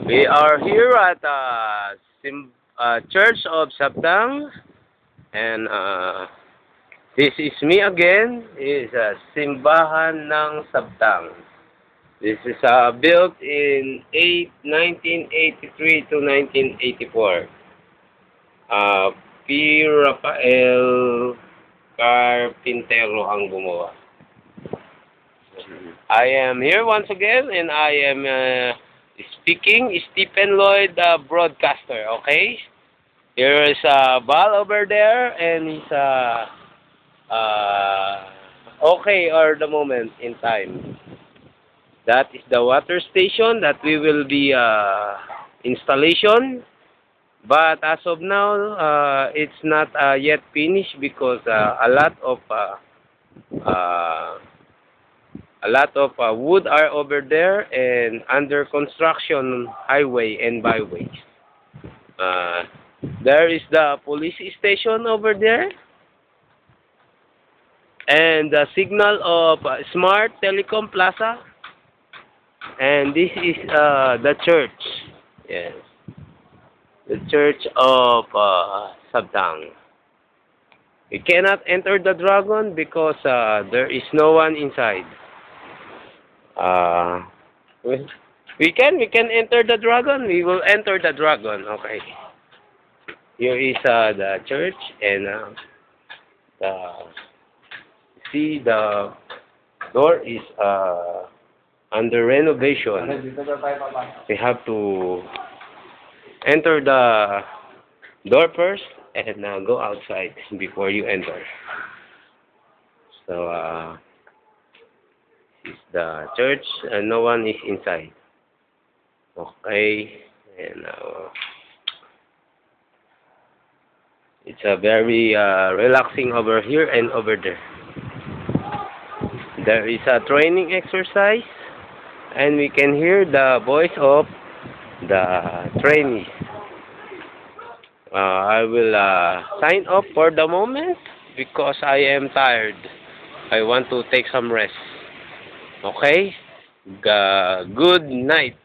We are here at Church of Sabtang, and this is me again. Is Simbahan ng Sabtang. This is built in 1983 to 1984. P. Rafael Carpintero ang gumawa. I am here once again, and I am speaking Stephen Lloyd, broadcaster. Okay, here is Bal over there, and he's okay or the moment in time. That is the water station that we will be installation, but as of now it's not yet finished because a lot of wood are over there and under construction highway and byways. There is the police station over there and the signal of Smart Telecom Plaza, and this is the church. Yes, the church of Sabtang. We cannot enter the dragon because there is no one inside. We can enter the dragon. We will enter the dragon. Okay. Here is the church, and see the door is under renovation. We have to enter the door first and go outside before you enter. So it's the church and no one is inside. Okay, and it's a very relaxing over here and over there. There is a training exercise, and we can hear the voice of the trainees. I will sign off for the moment because I am tired. I want to take some rest. Okay? Good night.